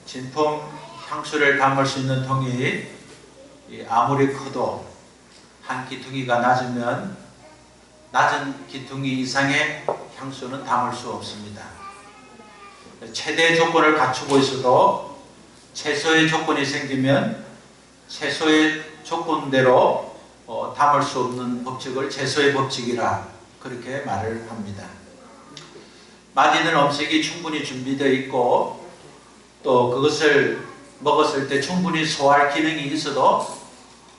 진품 향수를 담을 수 있는 통이 아무리 커도 한 기퉁이가 낮으면 낮은 기퉁이 이상의 향수는 담을 수 없습니다. 최대 조건을 갖추고 있어도 최소의 조건이 생기면 최소의 조건대로 담을 수 없는 법칙을 최소의 법칙이라 그렇게 말을 합니다. 맛있는 음식이 충분히 준비되어 있고 또 그것을 먹었을 때 충분히 소화할 기능이 있어도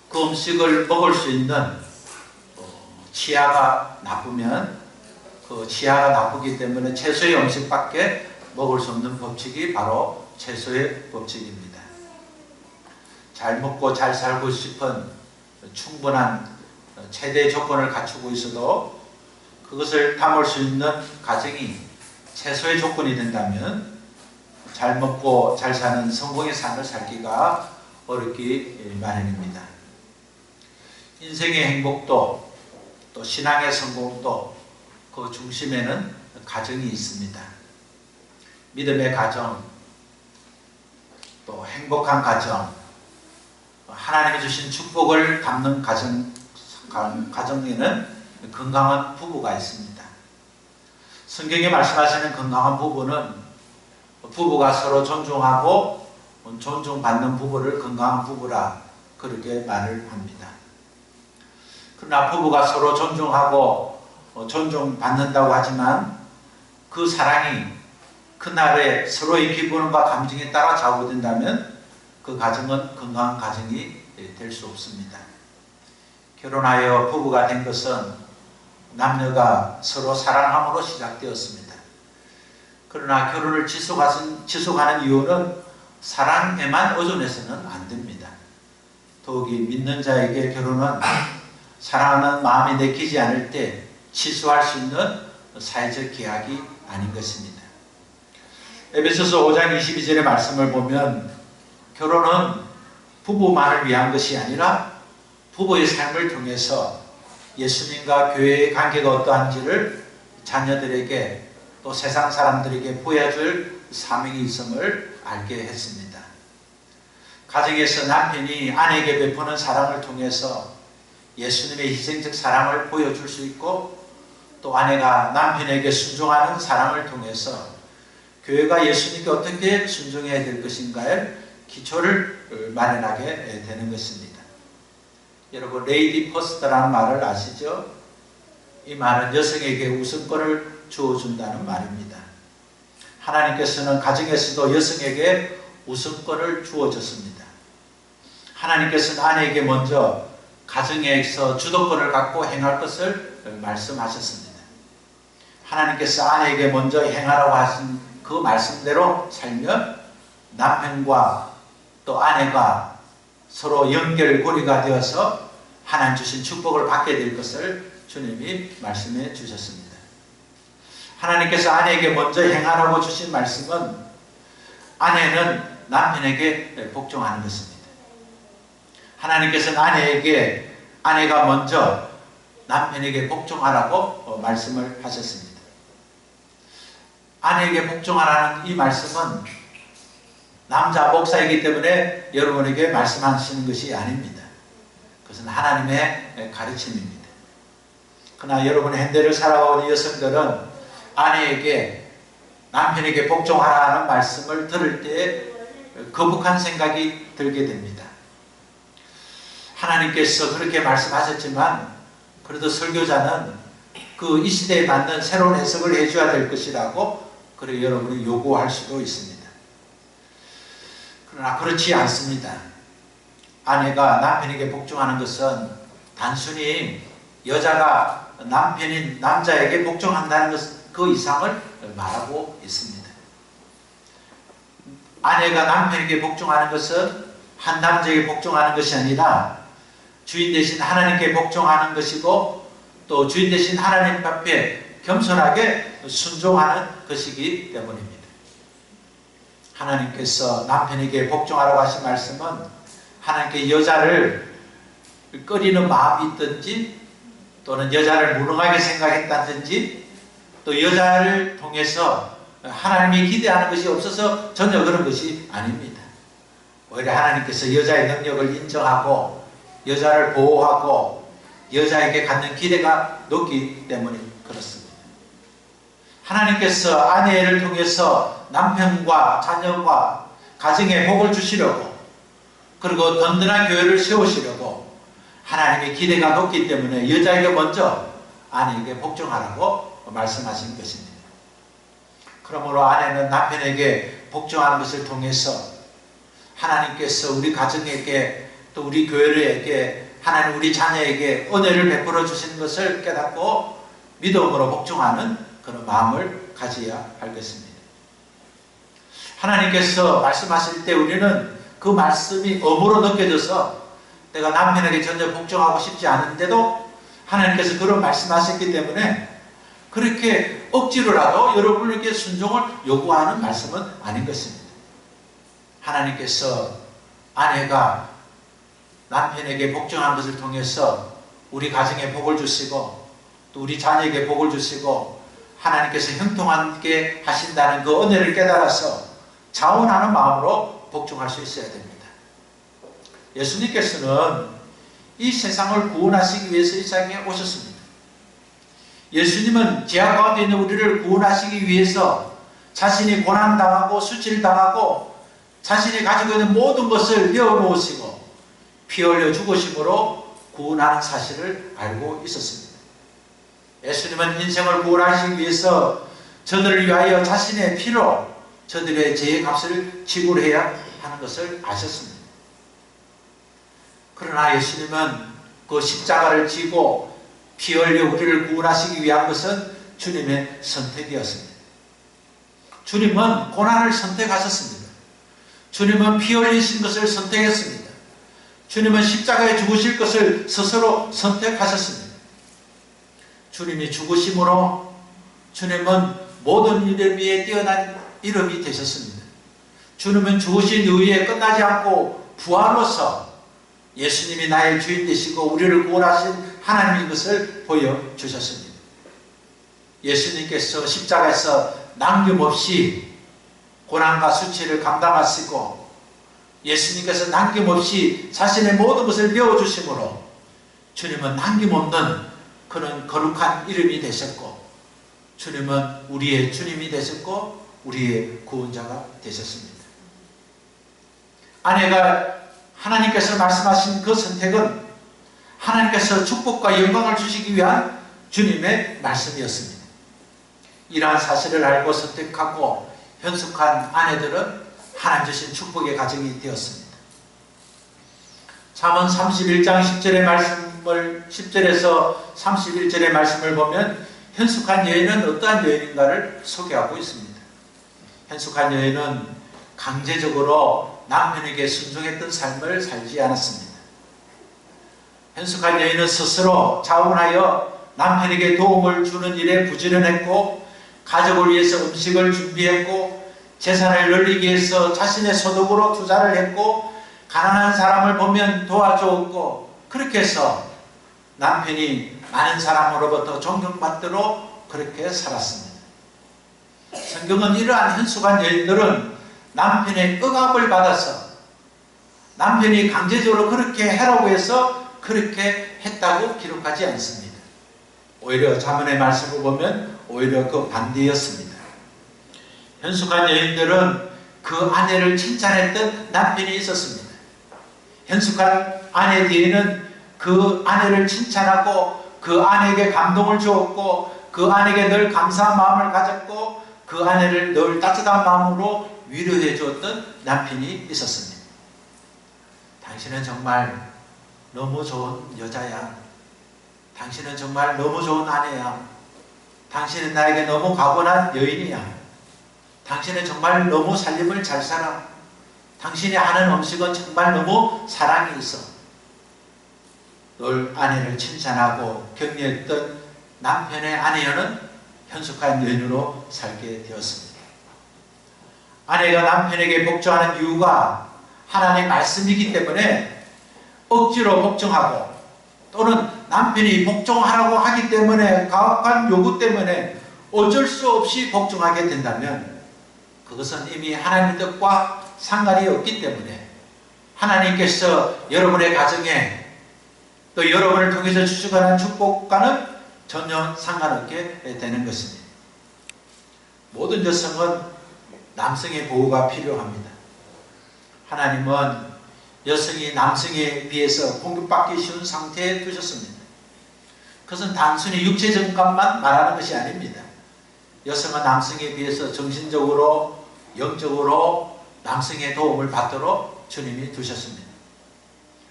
그 음식을 먹을 수 있는 치아가 나쁘면 그 치아가 나쁘기 때문에 채소의 음식밖에 먹을 수 없는 법칙이 바로 채소의 법칙입니다. 잘 먹고 잘 살고 싶은 충분한 최대 조건을 갖추고 있어도 그것을 담을 수 있는 가정이 최소의 조건이 된다면 잘 먹고 잘 사는 성공의 삶을 살기가 어렵기 마련입니다. 인생의 행복도 또 신앙의 성공도 그 중심에는 가정이 있습니다. 믿음의 가정, 또 행복한 가정, 하나님이 주신 축복을 담는 가정에는 건강한 부부가 있습니다. 성경에 말씀하시는 건강한 부부는 부부가 서로 존중하고 존중받는 부부를 건강한 부부라 그렇게 말을 합니다. 그러나 부부가 서로 존중하고 존중받는다고 하지만 그 사랑이 그날의 서로의 기분과 감정에 따라 좌우된다면 그 가정은 건강한 가정이 될 수 없습니다. 결혼하여 부부가 된 것은 남녀가 서로 사랑함으로 시작되었습니다. 그러나 결혼을 지속하는 이유는 사랑에만 의존해서는 안 됩니다. 더욱이 믿는 자에게 결혼은 사랑하는 마음이 내키지 않을 때 취소할 수 있는 사회적 계약이 아닌 것입니다. 에베소서 5장 22절의 말씀을 보면 결혼은 부부만을 위한 것이 아니라 부부의 삶을 통해서 예수님과 교회의 관계가 어떠한지를 자녀들에게 또 세상 사람들에게 보여줄 사명이 있음을 알게 했습니다. 가정에서 남편이 아내에게 베푸는 사랑을 통해서 예수님의 희생적 사랑을 보여줄 수 있고 또 아내가 남편에게 순종하는 사랑을 통해서 교회가 예수님께 어떻게 순종해야 될 것인가에 기초를 마련하게 되는 것입니다. 여러분 레이디 퍼스트라는 말을 아시죠? 이 말은 여성에게 우선권을 주어준다는 말입니다. 하나님께서는 가정에서도 여성에게 우선권을 주어줬습니다. 하나님께서는 아내에게 먼저 가정에서 주도권을 갖고 행할 것을 말씀하셨습니다. 하나님께서 아내에게 먼저 행하라고 하신 그 말씀대로 살면 남편과 또 아내가 서로 연결고리가 되어서 하나님 주신 축복을 받게 될 것을 주님이 말씀해 주셨습니다. 하나님께서 아내에게 먼저 행하라고 주신 말씀은 아내는 남편에게 복종하는 것입니다. 하나님께서는 아내가 먼저 남편에게 복종하라고 말씀을 하셨습니다. 아내에게 복종하라는 이 말씀은 남자 목사이기 때문에 여러분에게 말씀하시는 것이 아닙니다. 그것은 하나님의 가르침입니다. 그러나 여러분의 현대를 살아온 여성들은 아내에게 남편에게 복종하라는 말씀을 들을 때 거북한 생각이 들게 됩니다. 하나님께서 그렇게 말씀하셨지만 그래도 설교자는 그 이 시대에 맞는 새로운 해석을 해줘야 될 것이라고 그래 여러분이 요구할 수도 있습니다. 그러나 그렇지 않습니다. 아내가 남편에게 복종하는 것은 단순히 여자가 남편인 남자에게 복종한다는 것 그 이상을 말하고 있습니다. 아내가 남편에게 복종하는 것은 한 남자에게 복종하는 것이 아니라 주인 대신 하나님께 복종하는 것이고 또 주인 대신 하나님 앞에 겸손하게 순종하는 것이기 때문입니다. 하나님께서 남편에게 복종하라고 하신 말씀은 하나님께 여자를 꺼리는 마음이 있든지 또는 여자를 무능하게 생각했다든지 또 여자를 통해서 하나님이 기대하는 것이 없어서 전혀 그런 것이 아닙니다. 오히려 하나님께서 여자의 능력을 인정하고 여자를 보호하고 여자에게 갖는 기대가 높기 때문에 그렇습니다. 하나님께서 아내를 통해서 남편과 자녀과 가정에 복을 주시려고, 그리고 든든한 교회를 세우시려고 하나님의 기대가 높기 때문에 여자에게 먼저 아내에게 복종하라고 말씀하신 것입니다. 그러므로 아내는 남편에게 복종하는 것을 통해서 하나님께서 우리 가정에게 또 우리 교회에게 하나님 우리 자녀에게 은혜를 베풀어 주시는 것을 깨닫고 믿음으로 복종하는 그런 마음을 가져야 할 것입니다. 하나님께서 말씀하실 때 우리는 그 말씀이 엄으로 느껴져서 내가 남편에게 전혀 복종하고 싶지 않은데도 하나님께서 그런 말씀하셨기 때문에 그렇게 억지로라도 여러분에게 순종을 요구하는 말씀은 아닌 것입니다. 하나님께서 아내가 남편에게 복종한 것을 통해서 우리 가정에 복을 주시고 또 우리 자녀에게 복을 주시고 하나님께서 형통하게 하신다는 그 은혜를 깨달아서 자원하는 마음으로 복종할 수 있어야 됩니다. 예수님께서는 이 세상을 구원하시기 위해서 이 세상에 오셨습니다. 예수님은 죄악 가운데 있는 우리를 구원하시기 위해서 자신이 고난당하고 수치를당하고 자신이 가지고 있는 모든 것을 내어놓으시고 피 흘려 죽으심으로 구원하는 사실을 알고 있었습니다. 예수님은 인생을 구원하시기 위해서 저들을 위하여 자신의 피로 저들의 죄의 값을 지불해야 하는 것을 아셨습니다. 그러나 예수님은 그 십자가를 지고 피 흘려 우리를 구원하시기 위한 것은 주님의 선택이었습니다. 주님은 고난을 선택하셨습니다. 주님은 피 흘리신 것을 선택했습니다. 주님은 십자가에 죽으실 것을 스스로 선택하셨습니다. 주님이 죽으심으로 주님은 모든 이름 위에 뛰어난 이름이 되셨습니다. 주님은 죽으신 이후에 끝나지 않고 부활로서 예수님이 나의 주인 되시고 우리를 구원하신 하나님인 것을 보여주셨습니다. 예수님께서 십자가에서 남김없이 고난과 수치를 감당하시고 예수님께서 남김없이 자신의 모든 것을 내어주심으로 주님은 남김없는 그런 거룩한 이름이 되셨고 주님은 우리의 주님이 되셨고 우리의 구원자가 되셨습니다. 아내가 하나님께서 말씀하신 그 선택은 하나님께서 축복과 영광을 주시기 위한 주님의 말씀이었습니다. 이러한 사실을 알고 선택하고 현숙한 아내들은 하나님 주신 축복의 가정이 되었습니다. 잠언 31장 10절에서 31절의 말씀을 보면 현숙한 여인은 어떠한 여인인가를 소개하고 있습니다. 현숙한 여인은 강제적으로 남편에게 순종했던 삶을 살지 않았습니다. 현숙한 여인은 스스로 자원하여 남편에게 도움을 주는 일에 부지런했고 가족을 위해서 음식을 준비했고 재산을 늘리기 위해서 자신의 소득으로 투자를 했고 가난한 사람을 보면 도와주었고 그렇게 해서 남편이 많은 사람으로부터 존경받도록 그렇게 살았습니다. 성경은 이러한 현숙한 여인들은 남편의 억압을 받아서 남편이 강제적으로 그렇게 해라고 해서 그렇게 했다고 기록하지 않습니다. 오히려 잠언의 말씀을 보면 오히려 그 반대였습니다. 현숙한 여인들은 그 아내를 칭찬했던 남편이 있었습니다. 현숙한 아내 뒤에는 그 아내를 칭찬하고 그 아내에게 감동을 주었고 그 아내에게 늘 감사한 마음을 가졌고 그 아내를 늘 따뜻한 마음으로 위로해 주었던 남편이 있었습니다. 당신은 정말 너무 좋은 여자야. 당신은 정말 너무 좋은 아내야. 당신은 나에게 너무 가관한 여인이야. 당신은 정말 너무 살림을 잘 살아. 당신이 하는 음식은 정말 너무 사랑이 있어. 늘 아내를 칭찬하고 격려했던 남편의 아내여는 현숙한 여인으로 살게 되었습니다. 아내가 남편에게 복종하는 이유가 하나님의 말씀이기 때문에 억지로 복종하고 또는 남편이 복종하라고 하기 때문에 가혹한 요구 때문에 어쩔 수 없이 복종하게 된다면 그것은 이미 하나님의 뜻과 상관이 없기 때문에 하나님께서 여러분의 가정에 또 여러분을 통해서 주시고는 축복과는 전혀 상관없게 되는 것입니다. 모든 여성은 남성의 보호가 필요합니다. 하나님은 여성이 남성에 비해서 공격받기 쉬운 상태에 두셨습니다. 그것은 단순히 육체적 것만 말하는 것이 아닙니다. 여성은 남성에 비해서 정신적으로 영적으로 남성의 도움을 받도록 주님이 두셨습니다.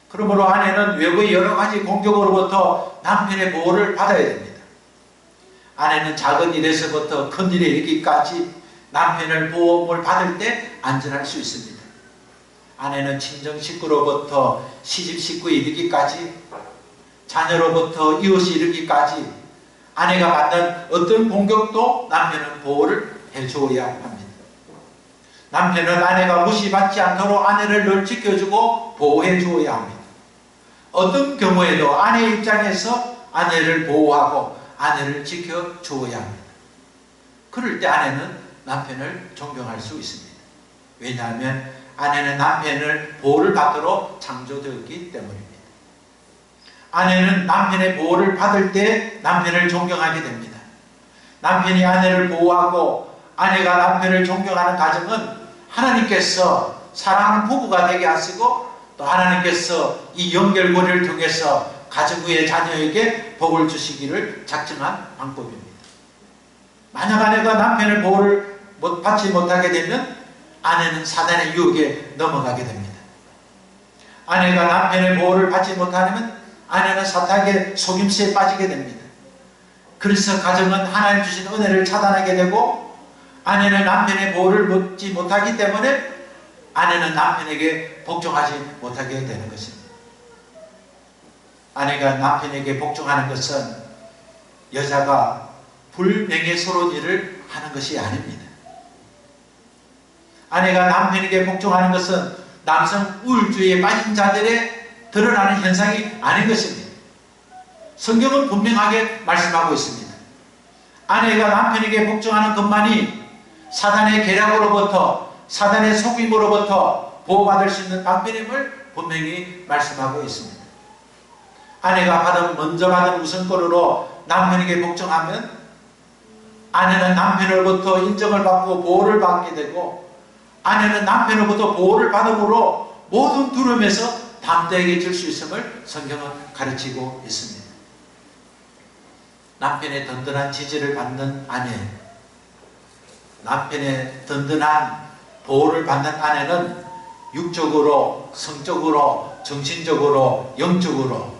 그러므로 아내는 외부의 여러 가지 공격으로부터 남편의 보호를 받아야 됩니다. 아내는 작은 일에서부터 큰 일에 이르기까지 남편의 보호를 받을 때 안전할 수 있습니다. 아내는 친정 식구로부터 시집 식구에 이르기까지 자녀로부터 이웃이 이르기까지 아내가 받는 어떤 공격도 남편은 보호를 해주어야 합니다. 남편은 아내가 무시받지 않도록 아내를 늘 지켜주고 보호해 주어야 합니다. 어떤 경우에도 아내의 입장에서 아내를 보호하고 아내를 지켜주어야 합니다. 그럴 때 아내는 남편을 존경할 수 있습니다. 왜냐하면 아내는 남편을 보호를 받도록 창조되었기 때문입니다. 아내는 남편의 보호를 받을 때 남편을 존경하게 됩니다. 남편이 아내를 보호하고 아내가 남편을 존경하는 가정은 하나님께서 사랑하는 부부가 되게 하시고 또 하나님께서 이 연결고리를 통해서 가정 위의 자녀에게 복을 주시기를 작정한 방법입니다. 만약 아내가 남편의 보호를 받지 못하게 되면 아내는 사단의 유혹에 넘어가게 됩니다. 아내가 남편의 보호를 받지 못하면 아내는 사탄의 속임수에 빠지게 됩니다. 그래서 가정은 하나님 주신 은혜를 차단하게 되고 아내는 남편의 보호를 받지 못하기 때문에 아내는 남편에게 복종하지 못하게 되는 것입니다. 아내가 남편에게 복종하는 것은 여자가 불명예스러운 일을 하는 것이 아닙니다. 아내가 남편에게 복종하는 것은 남성 우울주의에 빠진 자들의 드러나는 현상이 아닌 것입니다. 성경은 분명하게 말씀하고 있습니다. 아내가 남편에게 복종하는 것만이 사단의 계략으로부터 사단의 속임으로부터 보호받을 수 있는 방편임을 분명히 말씀하고 있습니다. 아내가 먼저 받은 우선권으로 남편에게 복종하면 아내는 남편으로부터 인정을 받고 보호를 받게 되고 아내는 남편으로부터 보호를 받음으로 모든 두려움에서 담대하게 질 수 있음을 성경은 가르치고 있습니다. 남편의 든든한 지지를 받는 아내, 남편의 든든한 보호를 받는 아내는 육적으로, 성적으로, 정신적으로, 영적으로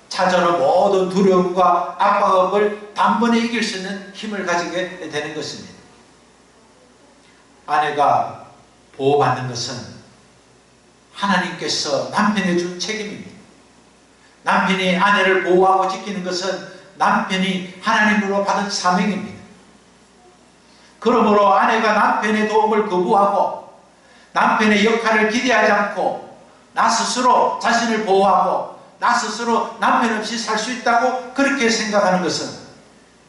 찾아오는 모든 두려움과 압박을 단번에 이길 수 있는 힘을 가지게 되는 것입니다. 아내가 보호받는 것은 하나님께서 남편에 준 책임입니다. 남편이 아내를 보호하고 지키는 것은 남편이 하나님으로 받은 사명입니다. 그러므로 아내가 남편의 도움을 거부하고 남편의 역할을 기대하지 않고 나 스스로 자신을 보호하고 나 스스로 남편 없이 살 수 있다고 그렇게 생각하는 것은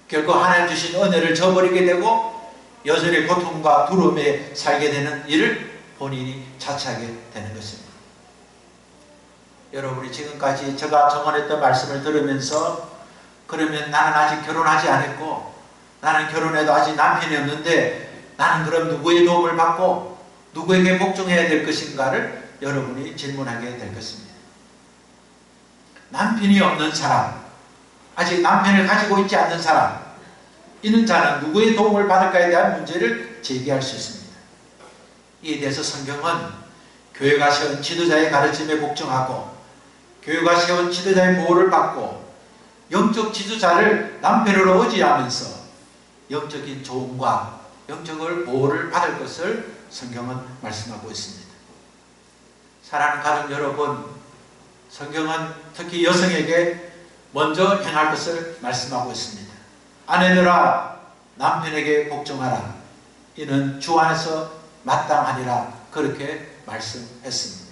결국 하나님 주신 은혜를 저버리게 되고 여전히 고통과 두려움에 살게 되는 일을 본인이 자처하게 되는 것입니다. 여러분이 지금까지 제가 정언했던 말씀을 들으면서 그러면 나는 아직 결혼하지 않았고 나는 결혼해도 아직 남편이 없는데 나는 그럼 누구의 도움을 받고 누구에게 복종해야 될 것인가를 여러분이 질문하게 될 것입니다. 남편이 없는 사람, 아직 남편을 가지고 있지 않는 사람, 이는 자는 누구의 도움을 받을까에 대한 문제를 제기할 수 있습니다. 이에 대해서 성경은 교회가 세운 지도자의 가르침에 복종하고 교회가 세운 지도자의 보호를 받고 영적 지도자를 남편으로 의지하면서 영적인 조언과 영적을 보호를 받을 것을 성경은 말씀하고 있습니다. 사랑하는 가족 여러분, 성경은 특히 여성에게 먼저 행할 것을 말씀하고 있습니다. 아내들아 남편에게 복종하라. 이는 주 안에서 마땅하니라. 그렇게 말씀했습니다.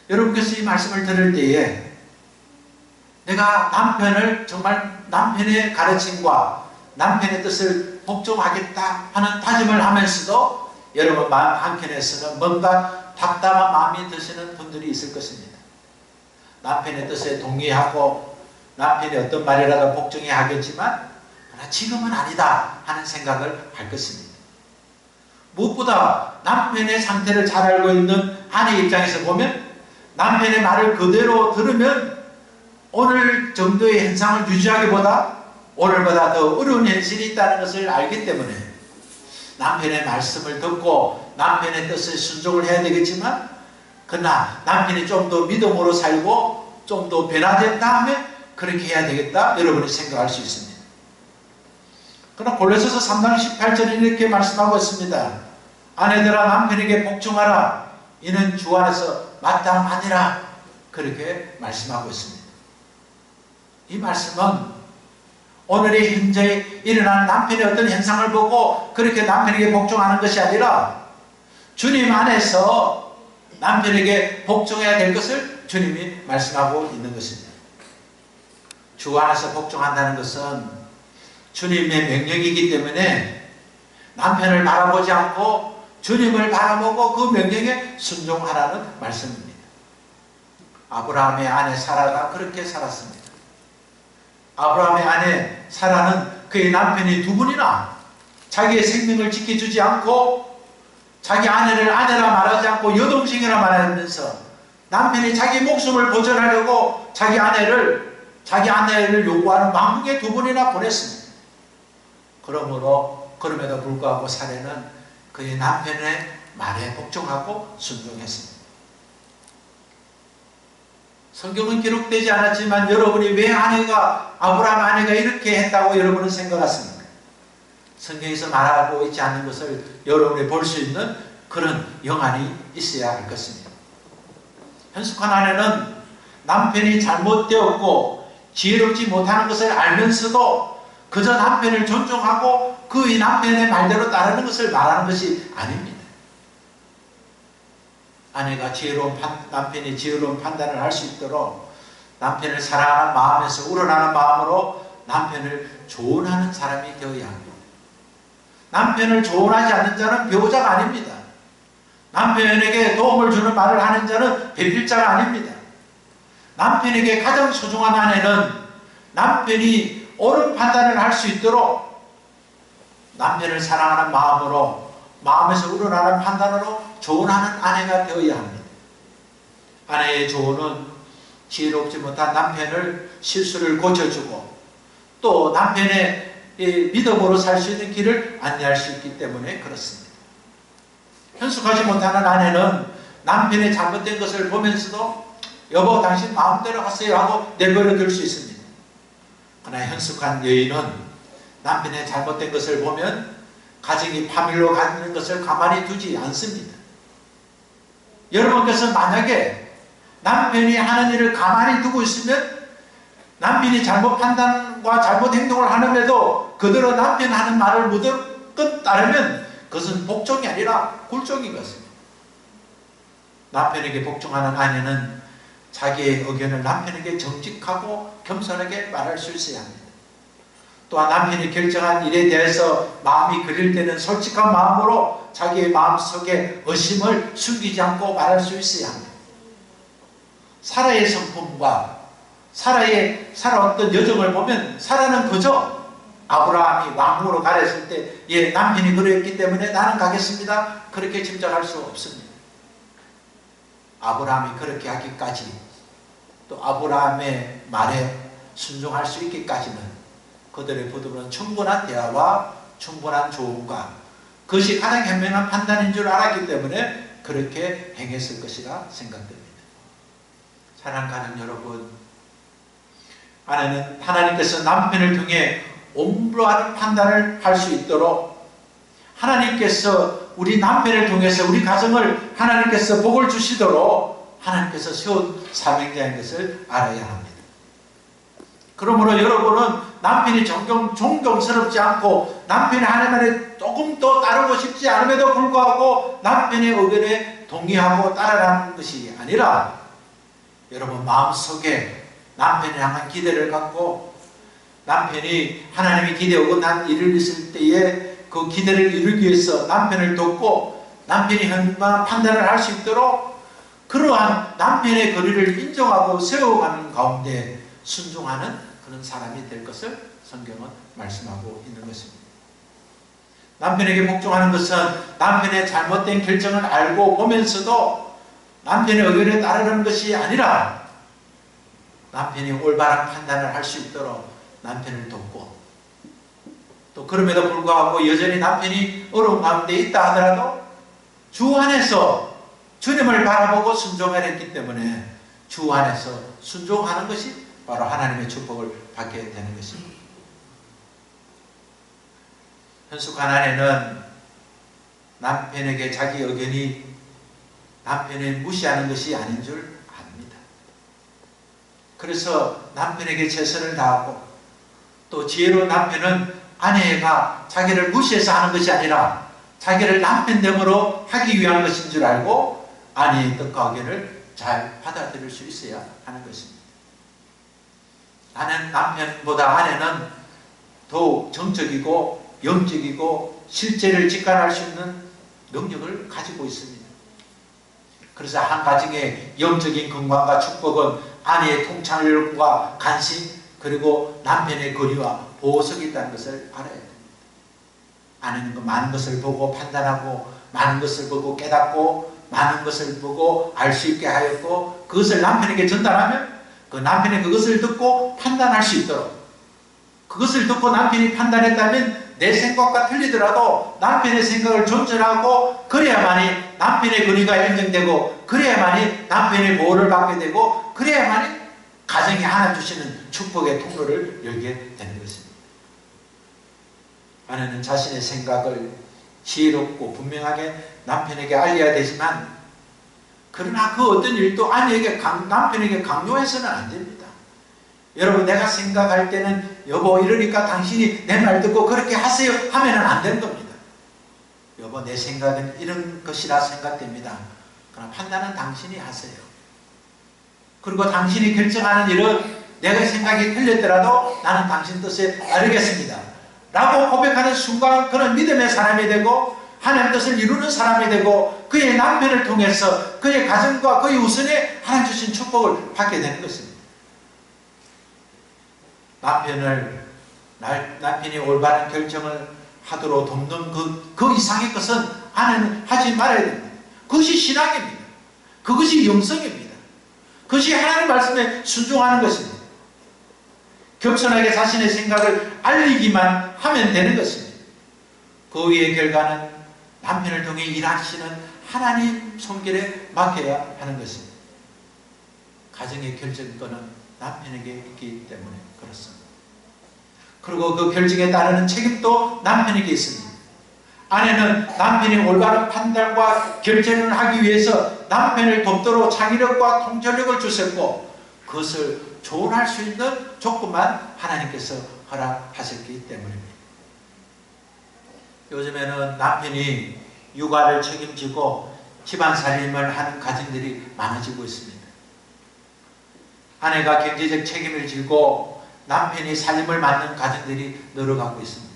여러분께서 이 말씀을 들을 때에 내가 남편을 정말 남편의 가르침과 남편의 뜻을 복종하겠다 하는 다짐을 하면서도 여러분 마음 한켠에서는 뭔가 답답한 마음이 드시는 분들이 있을 것입니다. 남편의 뜻에 동의하고 남편이 어떤 말이라도 복종해야 하겠지만 그러나 지금은 아니다 하는 생각을 할 것입니다. 무엇보다 남편의 상태를 잘 알고 있는 아내 입장에서 보면 남편의 말을 그대로 들으면 오늘 정도의 현상을 유지하기보다 오늘보다 더 어려운 현실이 있다는 것을 알기 때문에 남편의 말씀을 듣고 남편의 뜻에 순종을 해야 되겠지만 그러나 남편이 좀 더 믿음으로 살고 좀 더 변화된 다음에 그렇게 해야 되겠다 여러분이 생각할 수 있습니다. 그러나 골로새서 3장 18절에 이렇게 말씀하고 있습니다. 아내들아 남편에게 복종하라. 이는 주 안에서 마땅하니라. 그렇게 말씀하고 있습니다. 이 말씀은 오늘의 현재 일어난 남편의 어떤 현상을 보고 그렇게 남편에게 복종하는 것이 아니라 주님 안에서 남편에게 복종해야 될 것을 주님이 말씀하고 있는 것입니다. 주 안에서 복종한다는 것은 주님의 명령이기 때문에 남편을 바라보지 않고 주님을 바라보고 그 명령에 순종하라는 말씀입니다. 아브라함의 아내 사라가 그렇게 살았습니다. 아브라함의 아내 사라는 그의 남편이 두 분이나 자기의 생명을 지켜주지 않고 자기 아내를 아내라 말하지 않고 여동생이라 말하면서 남편이 자기 목숨을 보존하려고 자기 아내를 요구하는 망국에 두 분이나 보냈습니다. 그럼에도 불구하고 사례는 그의 남편의 말에 복종하고 순종했습니다. 성경은 기록되지 않았지만 여러분이 왜 아브라함 아내가 이렇게 했다고 여러분은 생각하십니까? 성경에서 말하고 있지 않는 것을 여러분이 볼 수 있는 그런 영안이 있어야 할 것입니다. 현숙한 아내는 남편이 잘못되었고 지혜롭지 못하는 것을 알면서도 그저 남편을 존중하고 그의 남편의 말대로 따르는 것을 말하는 것이 아닙니다. 아내가 남편이 지혜로운 판단을 할 수 있도록 남편을 사랑하는 마음에서 우러나는 마음으로 남편을 조언하는 사람이 되어야 합니다. 남편을 조언하지 않는 자는 배우자가 아닙니다. 남편에게 도움을 주는 말을 하는 자는 배필자가 아닙니다. 남편에게 가장 소중한 아내는 남편이 옳은 판단을 할 수 있도록 남편을 사랑하는 마음에서 우러나는 판단으로 조언하는 아내가 되어야 합니다. 아내의 조언은 지혜롭지 못한 남편을 실수를 고쳐주고 또 남편의 믿음으로 살 수 있는 길을 안내할 수 있기 때문에 그렇습니다. 현숙하지 못하는 아내는 남편의 잘못된 것을 보면서도 여보 당신 마음대로 하세요 하고 내버려 둘 수 있습니다. 그러나 현숙한 여인은 남편의 잘못된 것을 보면 가정이 파멸로 가는 것을 가만히 두지 않습니다. 여러분께서 만약에 남편이 하는 일을 가만히 두고 있으면 남편이 잘못 판단과 잘못 행동을 하는데도 그대로 남편 하는 말을 무조건 따르면 그것은 복종이 아니라 굴종인 것입니다. 남편에게 복종하는 아내는 자기의 의견을 남편에게 정직하고 겸손하게 말할 수 있어야 합니다. 또한 남편이 결정한 일에 대해서 마음이 그릴 때는 솔직한 마음으로 자기의 마음속에 의심을 숨기지 않고 말할 수 있어야 합니다. 사라의 성품과 사라의 살아왔던 여정을 보면 사라는 그저 아브라함이 왕으로 가렸을 때 남편이 그랬기 때문에 나는 가겠습니다 그렇게 짐작할 수 없습니다. 아브라함이 그렇게 하기까지 또 아브라함의 말에 순종할 수 있기까지는 그들의 부부는 충분한 대화와 충분한 조언과 그것이 가장 현명한 판단인 줄 알았기 때문에 그렇게 행했을 것이라 생각됩니다. 사랑하는 가정 여러분, 아내는 하나님께서 남편을 통해 ombr하는 판단을 할 수 있도록 하나님께서 우리 남편을 통해서 우리 가정을 하나님께서 복을 주시도록 하나님께서 세운 사명자인 것을 알아야 합니다. 그러므로 여러분은 남편이 존경스럽지 않고 남편이 하는 말에 조금 더 따르고 싶지 않음에도 불구하고 남편의 의견에 동의하고 따라가는 것이 아니라 여러분 마음속에 남편에 향한 기대를 갖고 남편이 하나님이 기대하고 난 일을 있을 때에 그 기대를 이루기 위해서 남편을 돕고 남편이 현명한 판단을 할 수 있도록 그러한 남편의 거리를 인정하고 세워가는 가운데 순종하는 그런 사람이 될 것을 성경은 말씀하고 있는 것입니다. 남편에게 복종하는 것은 남편의 잘못된 결정을 알고 보면서도 남편의 의견에 따르는 것이 아니라 남편이 올바른 판단을 할 수 있도록 남편을 돕고, 또 그럼에도 불구하고 여전히 남편이 어려운 가운데 있다 하더라도 주 안에서 주님을 바라보고 순종을 했기 때문에 주 안에서 순종하는 것이 바로 하나님의 축복을 받게 되는 것입니다. 현숙한 아내는 남편에게 자기 의견이 남편을 무시하는 것이 아닌 줄 압니다. 그래서 남편에게 최선을 다하고, 또 지혜로운 남편은 아내가 자기를 무시해서 하는 것이 아니라 자기를 남편됨으로 하기 위한 것인 줄 알고 아내의 뜻과 의견을 잘 받아들일 수 있어야 하는 것입니다. 남편보다 아내는 더욱 정적이고 영적이고 실제를 직관할 수 있는 능력을 가지고 있습니다. 그래서 한 가정의 영적인 건강과 축복은 아내의 통찰력과 관심, 그리고 남편의 거리와 보석이 있다는 것을 알아야 됩니다. 아내는 많은 것을 보고 판단하고, 많은 것을 보고 깨닫고, 많은 것을 보고 알 수 있게 하였고, 그것을 남편에게 전달하면 그 남편이 그것을 듣고 판단할 수 있도록, 그것을 듣고 남편이 판단했다면 내 생각과 틀리더라도 남편의 생각을 존중하고, 그래야만이 남편의 권위가 인정되고, 그래야만이 남편의 보호를 받게 되고, 그래야만이 가정이 하나 주시는 축복의 통로를 열게 되는 것입니다. 아내는 자신의 생각을 지혜롭고 분명하게 남편에게 알려야 되지만, 그러나 그 어떤 일도 남편에게 강요해서는 안 됩니다. 여러분, 내가 생각할 때는 여보 이러니까 당신이 내 말 듣고 그렇게 하세요 하면은 안 되는 겁니다. 여보, 내 생각은 이런 것이라 생각됩니다. 그러나 판단은 당신이 하세요. 그리고 당신이 결정하는 일은 내가 생각이 틀렸더라도 나는 당신 뜻에 따르겠습니다 라고 고백하는 순간 그는 믿음의 사람이 되고 하나님 뜻을 이루는 사람이 되고, 그의 남편을 통해서 그의 가정과 그의 우선에 하나님 주신 축복을 받게 되는 것입니다. 남편이 올바른 결정을 하도록 돕는 그 이상의 것은 아내는 하지 말아야 됩니다. 그것이 신앙입니다. 그것이 영성입니다. 그것이 하나님 말씀에 순종하는 것입니다. 겸손하게 자신의 생각을 알리기만 하면 되는 것입니다. 그 위의 결과는 남편을 통해 일하시는 하나님 손길에 맡겨야 하는 것입니다. 가정의 결정권은 남편에게 있기 때문에 그렇습니다. 그리고 그 결정에 따르는 책임도 남편에게 있습니다. 아내는 남편이 올바른 판단과 결정을 하기 위해서 남편을 돕도록 창의력과 통찰력을 주셨고, 그것을 조언할 수 있는 조건만 하나님께서 허락하셨기 때문입니다. 요즘에는 남편이 육아를 책임지고 집안 살림을 하는 가정들이 많아지고 있습니다. 아내가 경제적 책임을 지고 남편이 살림을 맡는 가정들이 늘어가고 있습니다.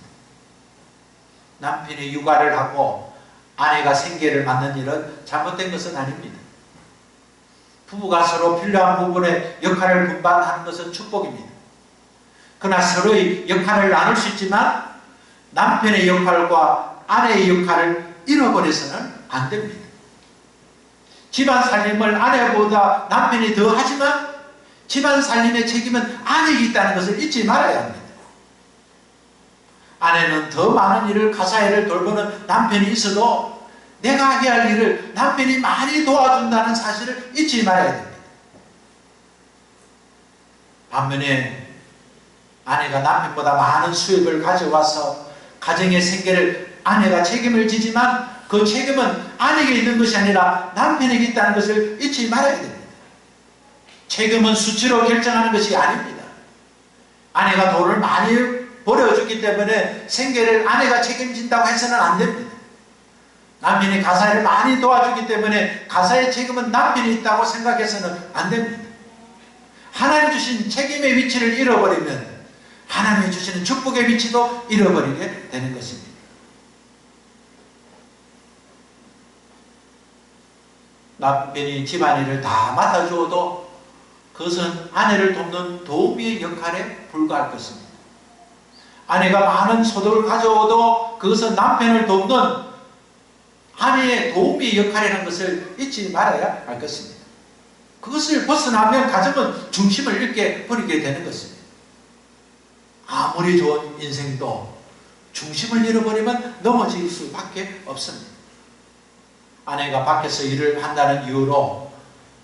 남편이 육아를 하고 아내가 생계를 맡는 일은 잘못된 것은 아닙니다. 부부가 서로 필요한 부분의 역할을 분담하는 것은 축복입니다. 그러나 서로의 역할을 나눌 수 있지만 남편의 역할과 아내의 역할을 잃어버려서는 안 됩니다. 집안 살림을 아내보다 남편이 더 하지만 집안 살림의 책임은 아내에게 있다는 것을 잊지 말아야 합니다. 아내는 더 많은 일을, 가사일을 돌보는 남편이 있어도 내가 해야 할 일을 남편이 많이 도와준다는 사실을 잊지 말아야 됩니다. 반면에 아내가 남편보다 많은 수입을 가져와서 가정의 생계를 아내가 책임을 지지만 그 책임은 아내에게 있는 것이 아니라 남편에게 있다는 것을 잊지 말아야 됩니다. 책임은 수치로 결정하는 것이 아닙니다. 아내가 돈을 많이 벌어주기 때문에 생계를 아내가 책임진다고 해서는 안 됩니다. 남편이 가사를 많이 도와주기 때문에 가사의 책임은 남편이 있다고 생각해서는 안 됩니다. 하나님 주신 책임의 위치를 잃어버리면, 하나님이 주시는 축복의 위치도 잃어버리게 되는 것입니다. 남편이 집안일을 다 맡아주어도 그것은 아내를 돕는 도우미의 역할에 불과할 것입니다. 아내가 많은 소득을 가져오도 그것은 남편을 돕는 아내의 도우미의 역할이라는 것을 잊지 말아야 할 것입니다. 그것을 벗어나면 가정은 중심을 잃게 버리게 되는 것입니다. 아무리 좋은 인생도 중심을 잃어버리면 넘어질 수밖에 없습니다. 아내가 밖에서 일을 한다는 이유로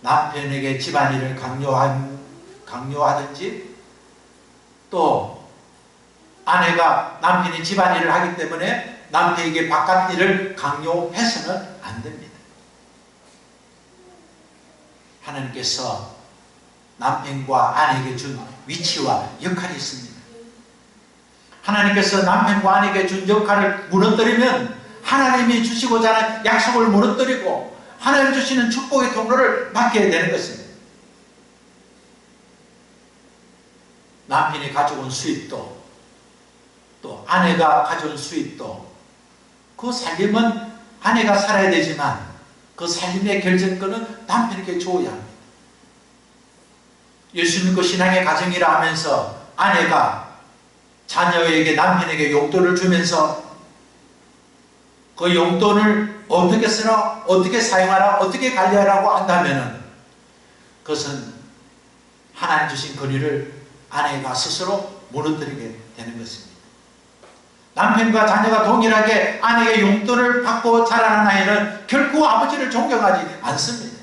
남편에게 집안일을 강요하든지, 또 아내가 남편이 집안일을 하기 때문에 남편에게 바깥 일을 강요해서는 안 됩니다. 하나님께서 남편과 아내에게 준 위치와 역할이 있습니다. 하나님께서 남편과 아내에게 준 역할을 무너뜨리면 하나님이 주시고자 하는 약속을 무너뜨리고 하나님 주시는 축복의 통로를 막게 되는 것입니다. 남편이 가져온 수입도, 또 아내가 가져온 수입도, 그 살림은 아내가 살아야 되지만 그 살림의 결정권은 남편에게 줘야 합니다. 예수 믿고 신앙의 가정이라 하면서 아내가 자녀에게, 남편에게 용돈을 주면서 그 용돈을 어떻게 쓰라, 어떻게 사용하라, 어떻게 관리하라고 한다면 그것은 하나님 주신 권위를 아내가 스스로 무너뜨리게 되는 것입니다. 남편과 자녀가 동일하게 아내의 용돈을 받고 자라는 아이는 결코 아버지를 존경하지 않습니다.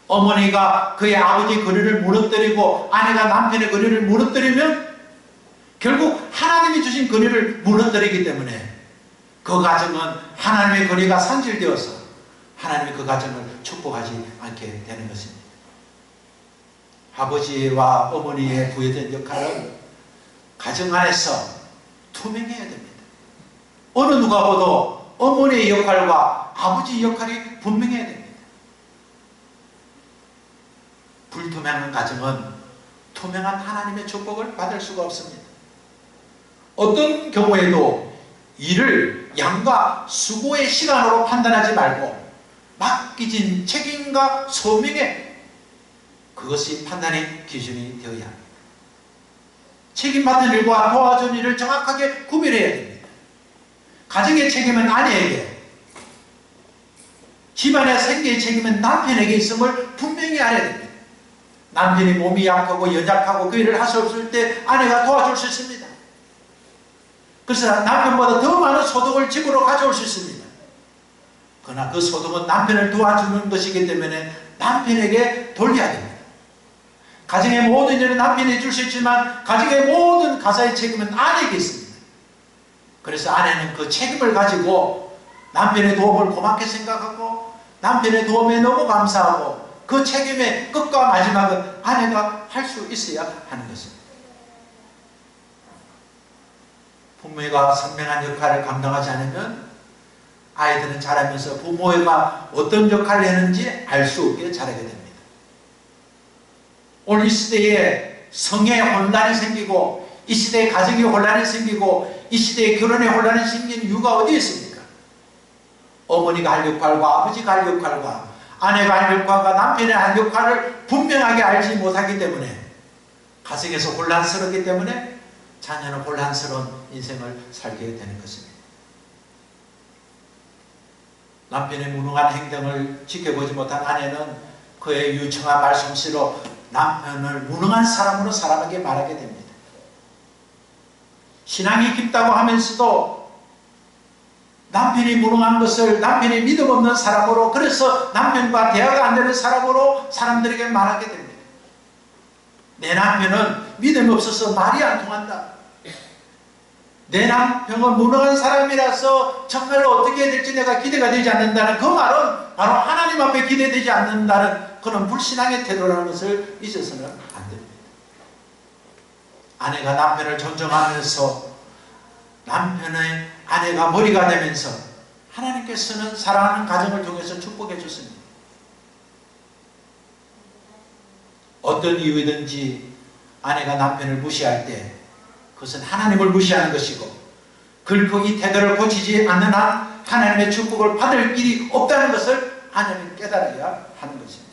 어머니가 그의 아버지의 권위를 무너뜨리고 아내가 남편의 권위를 무너뜨리면 결국 하나님이 주신 권위를 무너뜨리기 때문에 그 가정은 하나님의 권위가 상실되어서 하나님이 그 가정을 축복하지 않게 되는 것입니다. 아버지와 어머니의 부여된 역할은 가정 안에서 투명해야 됩니다. 어느 누가 보도 어머니의 역할과 아버지의 역할이 분명해야 됩니다. 불투명한 가정은 투명한 하나님의 축복을 받을 수가 없습니다. 어떤 경우에도 일을 양과 수고의 시간으로 판단하지 말고 맡기진 책임과 소명에 그것이 판단의 기준이 되어야 합니다. 책임받는 일과 도와준 일을 정확하게 구별해야 됩니다. 가정의 책임은 아내에게, 집안의 생계의 책임은 남편에게 있음을 분명히 알아야 됩니다. 남편이 몸이 약하고 연약하고 그 일을 할 수 없을 때 아내가 도와줄 수 있습니다. 그래서 남편보다 더 많은 소득을 집으로 가져올 수 있습니다. 그러나 그 소득은 남편을 도와주는 것이기 때문에 남편에게 돌려야 됩니다. 가정의 모든 일은 남편이 해줄 수 있지만 가정의 모든 가사의 책임은 아내에게 있습니다. 그래서 아내는 그 책임을 가지고 남편의 도움을 고맙게 생각하고 남편의 도움에 너무 감사하고 그 책임의 끝과 마지막은 아내가 할 수 있어야 하는 것입니다. 부모가 선명한 역할을 감당하지 않으면 아이들은 자라면서 부모가 어떤 역할을 했는지 알 수 없게 자라게 됩니다. 오늘 이 시대에 성의 혼란이 생기고 이 시대에 가정의 혼란이 생기고 이 시대에 결혼의 혼란이 생기는 이유가 어디에 있습니까? 어머니가 할 역할과 아버지가 할 역할과 아내가 할 역할과 남편의 할 역할을 분명하게 알지 못하기 때문에 가정에서 혼란스럽기 때문에 자녀는 혼란스러운 인생을 살게 되는 것입니다. 남편의 무능한 행동을 지켜보지 못한 아내는 그의 유청한 말솜씨로 남편을 무능한 사람으로 살아가게 말하게 됩니다. 신앙이 깊다고 하면서도 남편이 무능한 것을 남편이 믿음 없는 사람으로, 그래서 남편과 대화가 안 되는 사람으로 사람들에게 말하게 됩니다. 내 남편은 믿음이 없어서 말이 안 통한다. 내 남편은 무능한 사람이라서 정말 어떻게 해야 될지 내가 기대가 되지 않는다는 그 말은 바로 하나님 앞에 기대되지 않는다는 그런 불신앙의 태도라는 것을 잊어서는 안 됩니다. 아내가 남편을 존중하면서 남편의 아내가 머리가 되면서 하나님께서는 사랑하는 가정을 통해서 축복해 주십니다. 어떤 이유든지 아내가 남편을 무시할 때 그것은 하나님을 무시하는 것이고, 결코 이 태도를 고치지 않는 한 하나님의 축복을 받을 길이 없다는 것을 아내는 깨달아야 하는 것입니다.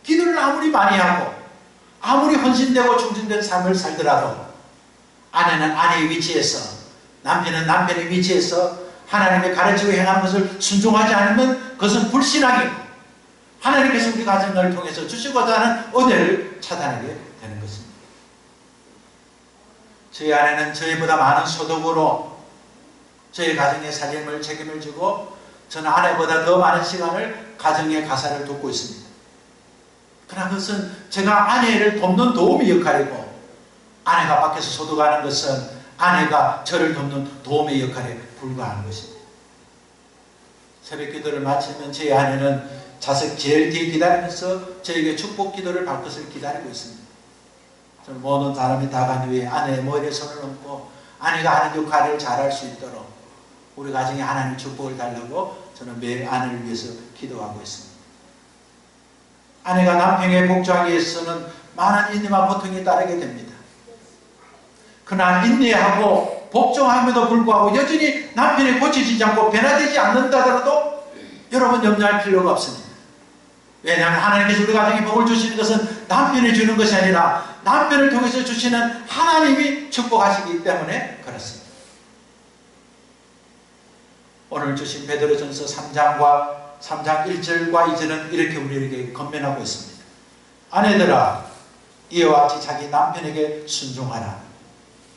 기도를 아무리 많이 하고 아무리 헌신되고 충진된 삶을 살더라도 아내는 아내의 위치에서, 남편은 남편의 위치에서 하나님의 가르치고 행하는 것을 순종하지 않으면 그것은 불신앙이고 하나님께서 우리 가정을 통해서 주시고자 하는 은혜를 차단하게 되는 것입니다. 저희 아내는 저희보다 많은 소득으로 저희 가정의 살림을 책임을 지고 저는 아내보다 더 많은 시간을 가정의 가사를 돕고 있습니다. 그러나 그것은 제가 아내를 돕는 도우미 역할이고, 아내가 밖에서 소득하는 것은 아내가 저를 돕는 도우미 역할에 불과한 것입니다. 새벽 기도를 마치면 저희 아내는 좌석 제일 뒤에 기다리면서 저에게 축복 기도를 받을 것을 기다리고 있습니다. 저는 모든 사람이 다 간 후에 아내의 머리에 손을 얹고 아내가 하는 역할을 잘할 수 있도록 우리 가정에 하나님의 축복을 달라고 저는 매일 아내를 위해서 기도하고 있습니다. 아내가 남편에게 복종하기 위해서는 많은 인내와 고통이 따르게 됩니다. 그러나 인내하고 복종함에도 불구하고 여전히 남편이 고쳐지지 않고 변화되지 않는다 하더라도 여러분 염려할 필요가 없습니다. 왜냐하면 하나님께서 우리 가정에 복을 주시는 것은 남편이 주는 것이 아니라 남편을 통해서 주시는 하나님이 축복하시기 때문에 그렇습니다. 오늘 주신 베드로전서 3장 1절과 2절은 이렇게 우리에게 권면하고 있습니다. 아내들아, 이와 같이 자기 남편에게 순종하라.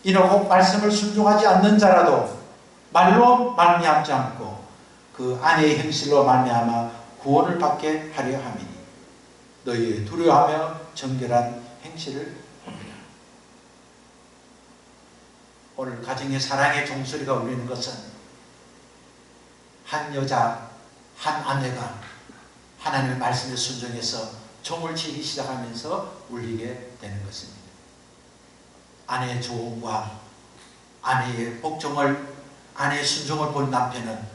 이는 혹 말씀을 순종하지 않는 자라도 말로 말미암지 않고 그 아내의 행실로 말미암아 구원을 받게 하려 함이니 너희의 두려워하며 정결한 행실을 봅니다. 오늘 가정의 사랑의 종소리가 울리는 것은 한 여자, 한 아내가 하나님의 말씀에 순종해서 종을 치기 시작하면서 울리게 되는 것입니다. 아내의 조언과 아내의 복종을, 아내의 순종을 본 남편은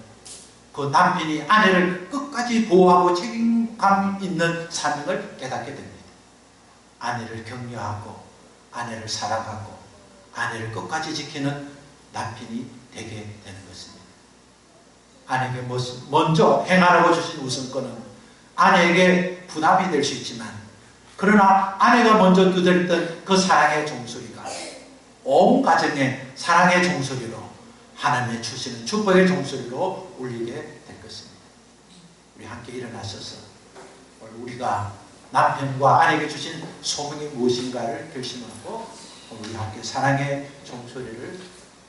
그 남편이 아내를 끝까지 보호하고 책임감 있는 사명을 깨닫게 됩니다. 아내를 격려하고 아내를 사랑하고 아내를 끝까지 지키는 남편이 되게 되는 것입니다. 아내에게 먼저 행하라고 주신 우선권은 아내에게 부담이 될 수 있지만, 그러나 아내가 먼저 두드렸던 그 사랑의 종소리가 온 가정의 사랑의 종소리로, 하나님의 주시는 축복의 종소리로 울리게 될 것입니다. 우리 함께 일어나셔서 우리가 남편과 아내에게 주신 소명이 무엇인가를 결심하고 우리 함께 사랑의 종소리를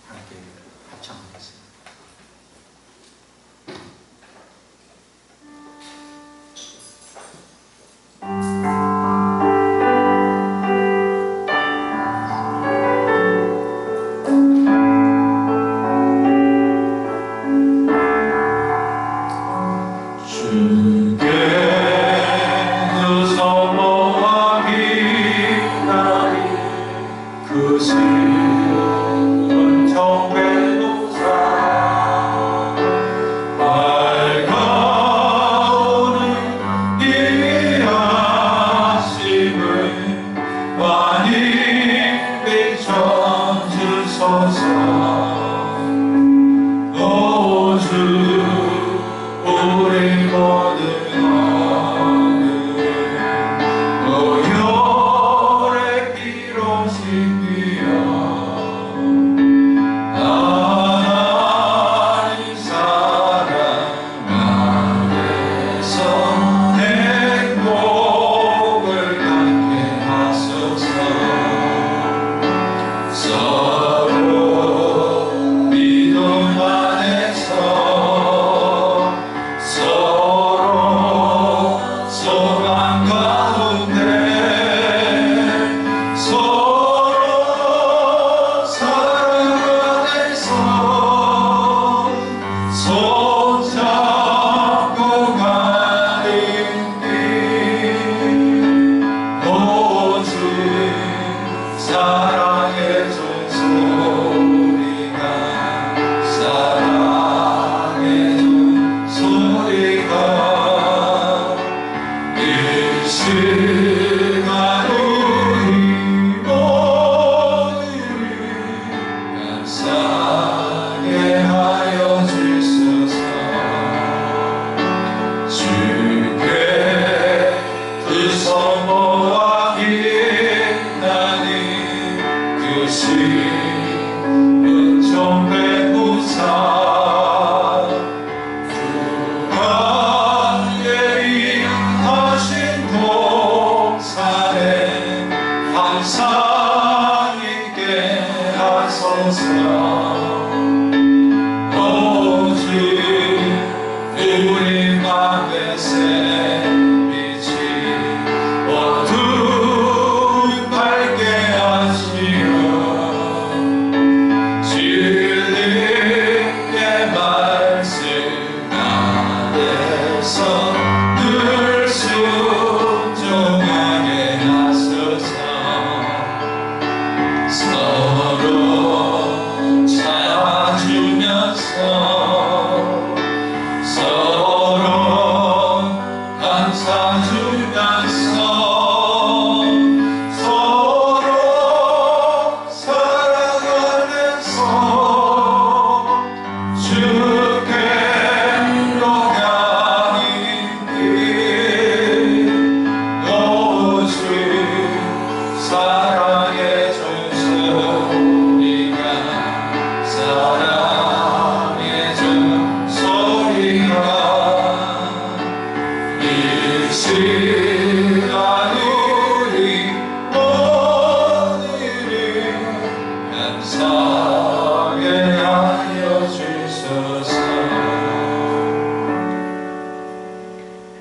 함께 합창하겠습니다. 우리 모두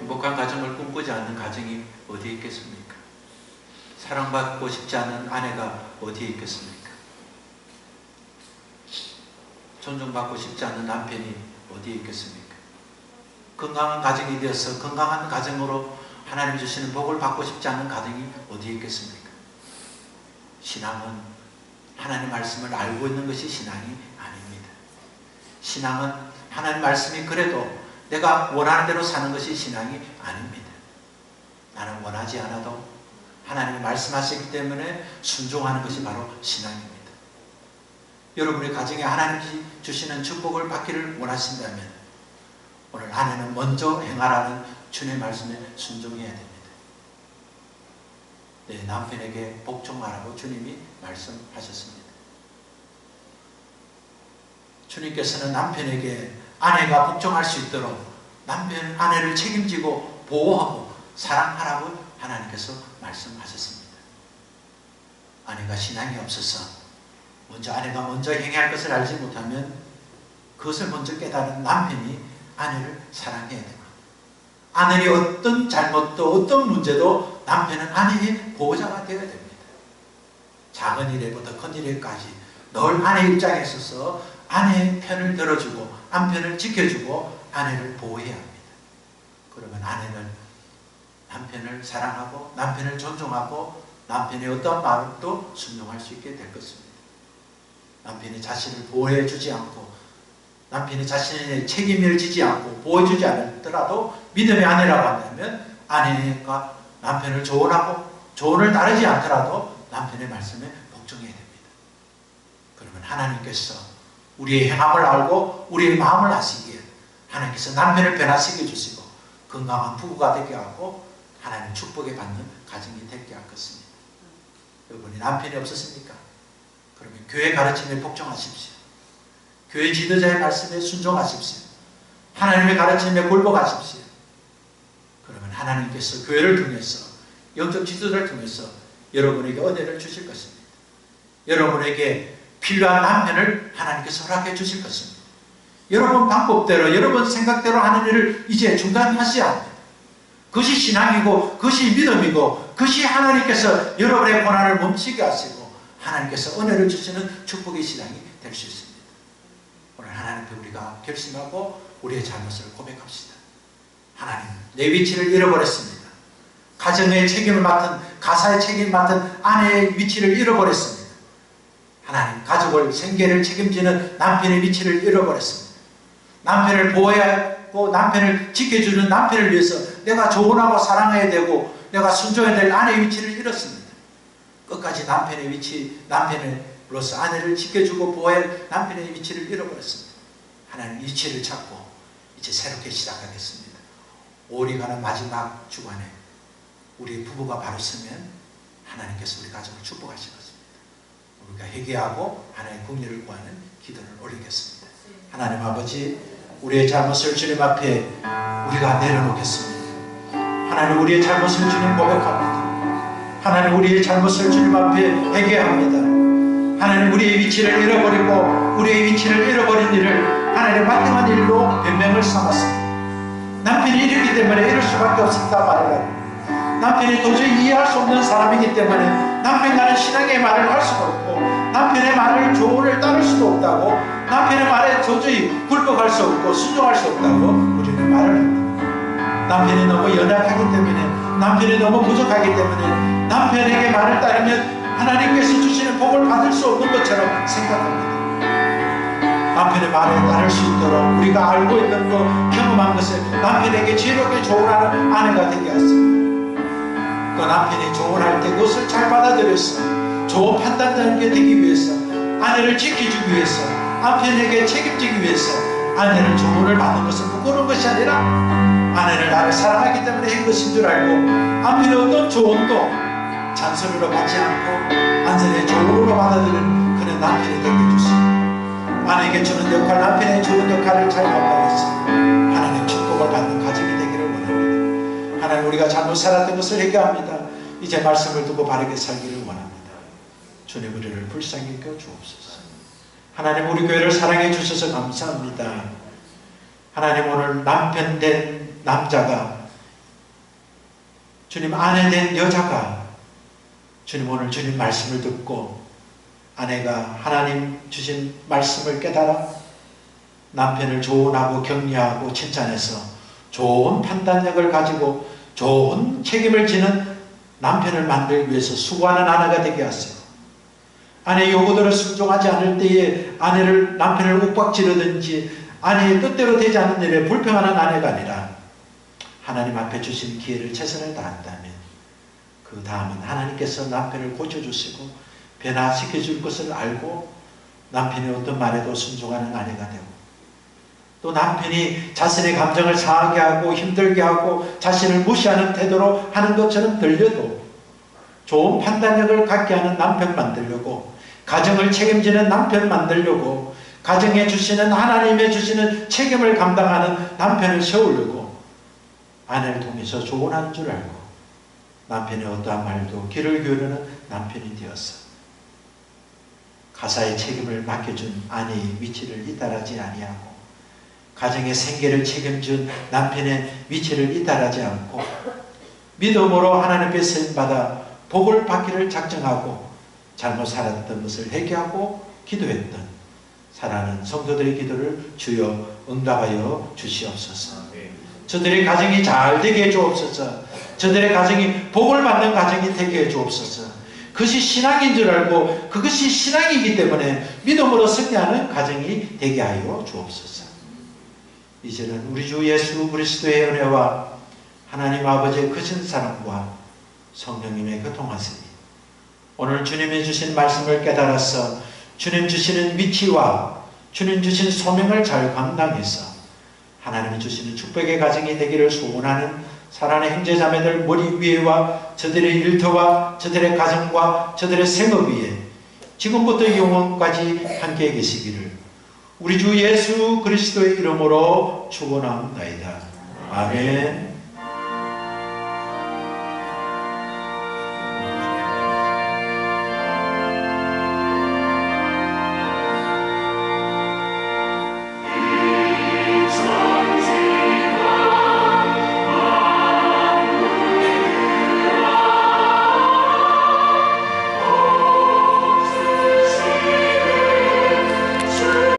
행복한 가정을 꿈꾸지 않는 가정이 어디에 있겠습니까? 사랑받고 싶지 않은 아내가 어디에 있겠습니까? 존중받고 싶지 않는 남편이 어디에 있겠습니까? 건강한 가정이 되어서 건강한 가정으로 하나님 주시는 복을 받고 싶지 않은 가정이 어디에 있겠습니까? 신앙은 하나님 말씀을 알고 있는 것이 신앙이 아닙니다. 신앙은 하나님 말씀이 그래도 내가 원하는 대로 사는 것이 신앙이 아닙니다. 나는 원하지 않아도 하나님이 말씀하시기 때문에 순종하는 것이 바로 신앙입니다. 여러분의 가정에 하나님이 주시는 축복을 받기를 원하신다면 오늘 아내는 먼저 행하라는 주님의 말씀에 순종해야 됩니다. 내 남편에게 복종하라고 주님이 말씀하셨습니다. 주님께서는 남편에게 아내가 복종할 수 있도록 남편, 아내를 책임지고 보호하고 사랑하라고 하나님께서 말씀하셨습니다. 아내가 신앙이 없어서 아내가 먼저 행해야 할 것을 알지 못하면 그것을 먼저 깨달은 남편이 아내를 사랑해야 됩니다. 아내의 어떤 잘못도 어떤 문제도 남편은 아내의 보호자가 되어야 됩니다. 작은 일에부터 큰 일에까지 늘 아내 입장에 있어서 아내의 편을 들어주고 남편을 지켜주고 아내를 보호해야 합니다. 그러면 아내는 남편을 사랑하고 남편을 존중하고 남편의 어떤 말도 순종할 수 있게 될 것입니다. 남편이 자신을 보호해 주지 않고 남편이 자신의 책임을 지지 않고 보호해 주지 않더라도 믿음의 아내라고 한다면 아내가 남편을 조언하고 조언을 따르지 않더라도 남편의 말씀에 복종해야 됩니다. 그러면 하나님께서 우리의 행함을 알고 우리의 마음을 아시기에 하나님께서 남편을 변화시켜 주시고 건강한 부부가 되게 하고 하나님 축복에 받는 가정이 되게 할 것입니다. 여러분이 남편이 없었습니까? 그러면 교회 가르침에 복종하십시오. 교회 지도자의 말씀에 순종하십시오. 하나님의 가르침에 굴복하십시오. 그러면 하나님께서 교회를 통해서 영적 지도자를 통해서 여러분에게 은혜를 주실 것입니다. 여러분에게 필요한 남편을 하나님께서 허락해 주실 것입니다. 여러분 방법대로 여러분 생각대로 하는 일을 이제 중단하셔야 합니다. 그것이 신앙이고 그것이 믿음이고 그것이 하나님께서 여러분의 고난을 멈추게 하시고 하나님께서 은혜를 주시는 축복의 신앙이 될 수 있습니다. 오늘 하나님 앞에 우리가 결심하고 우리의 잘못을 고백합시다. 하나님, 내 위치를 잃어버렸습니다. 가정의 책임을 맡은, 가사의 책임을 맡은 아내의 위치를 잃어버렸습니다. 하나님, 가족을, 생계를 책임지는 남편의 위치를 잃어버렸습니다. 남편을 보호하고 남편을 지켜주는 남편을 위해서 내가 조언하고 사랑해야 되고 내가 순종해야 될 아내의 위치를 잃었습니다. 끝까지 남편의 위치, 남편으로서 아내를 지켜주고 보호할 남편의 위치를 잃어버렸습니다. 하나님 위치를 찾고 이제 새롭게 시작하겠습니다. 5월이 가는 마지막 주간에 우리 부부가 바로 서면 하나님께서 우리 가정을 축복하실 것입니다. 우리가 회개하고 하나님의 긍휼을 구하는 기도를 올리겠습니다. 하나님 아버지, 우리의 잘못을 주님 앞에 우리가 내려놓겠습니다. 하나님, 우리의 잘못을 주님 고백합니다. 하나님, 우리의 잘못을 주님 앞에 회개합니다. 하나님, 우리의 위치를 잃어버리고 우리의 위치를 잃어버린 일을 하나님의 마땅한 일로 변명을 삼았습니다. 남편이 이렇기 때문에 이럴 수밖에 없었다 말을 하고, 남편이 도저히 이해할 수 없는 사람이기 때문에 남편과는 신앙의 말을 할 수도 없고, 남편의 말을 조언을 따를 수도 없다고, 남편의 말에 도저히 굴복할 수 없고 순종할 수 없다고 우리는 말을 합니다. 남편이 너무 연약하기 때문에, 남편이 너무 부족하기 때문에 남편에게 말을 따르면 하나님께서 주시는 복을 받을 수 없는 것처럼 생각합니다. 남편의 말에 따를 수 있도록 우리가 알고 있는 것, 경험한 것을 남편에게 지혜롭게 조언하는 아내가 되게 하세요. 또 남편이 조언할 때 그것을 잘 받아들여서 좋은 판단자가 되기 위해서, 아내를 지켜주기 위해서, 남편에게 책임지기 위해서 아내를 조언을 받는 것은 부끄러운 것이 아니라 아내를 나를 사랑하기 때문에 한 것인 줄 알고, 남편의 어떤 조언도 잔소리로 받지 않고 안전의 조언으로 받아들이는 그런 남편이 되게 해주세요. 아내에게 주는 역할, 남편의 좋은 역할을 잘 감당해서 하나님 축복을 받는 가정이 되기를 원합니다. 하나님, 우리가 잘못 살았던 것을 회개합니다. 이제 말씀을 두고 바르게 살기를 원합니다. 주님, 우리를 불쌍히 여겨 주옵소서. 하나님, 우리 교회를 사랑해 주셔서 감사합니다. 하나님, 오늘 남편 된 남자가, 주님 아내 된 여자가, 주님 오늘 주님 말씀을 듣고 아내가 하나님 주신 말씀을 깨달아 남편을 조언하고 격려하고 칭찬해서 좋은 판단력을 가지고 좋은 책임을 지는 남편을 만들기 위해서 수고하는 아내가 되게 하세요. 아내의 요구대로 순종하지 않을 때에 남편을 욱박지르든지 아내의 뜻대로 되지 않는 일에 불평하는 아내가 아니라 하나님 앞에 주신 기회를 최선을 다한다면 그 다음은 하나님께서 남편을 고쳐주시고 변화시켜줄 것을 알고 남편의 어떤 말에도 순종하는 아내가 되고, 또 남편이 자신의 감정을 상하게 하고 힘들게 하고 자신을 무시하는 태도로 하는 것처럼 들려도 좋은 판단력을 갖게 하는 남편 만들려고, 가정을 책임지는 남편 만들려고, 가정에 주시는 하나님의 주시는 책임을 감당하는 남편을 세우려고 아내를 통해서 조언하는 줄 알고 남편의 어떠한 말도 귀를 기울이는 남편이 되어서 가사의 책임을 맡겨준 아내의 위치를 이탈하지 아니하고, 가정의 생계를 책임준 남편의 위치를 이탈하지 않고 믿음으로 하나님께 쓰임받아 복을 받기를 작정하고 잘못 살았던 것을 회개하고 기도했던 사랑하는 성도들의 기도를 주여 응답하여 주시옵소서. 저들의 가정이 잘 되게 해 주옵소서. 저들의 가정이 복을 받는 가정이 되게 해 주옵소서. 그것이 신앙인 줄 알고 그것이 신앙이기 때문에 믿음으로 승리하는 가정이 되게 하여 주옵소서. 이제는 우리 주 예수 그리스도의 은혜와 하나님 아버지의 크신 사랑과 성령님의 교통하심이 오늘 주님이 주신 말씀을 깨달아서 주님 주시는 위치와 주님 주신 소명을 잘 감당해서 하나님이 주시는 축복의 가정이 되기를 소원하는 사랑하는 형제자매들 머리 위에와 저들의 일터와 저들의 가정과 저들의 생업 위에 지금부터 영원까지 함께 계시기를 우리 주 예수 그리스도의 이름으로 축원합니다. 아멘.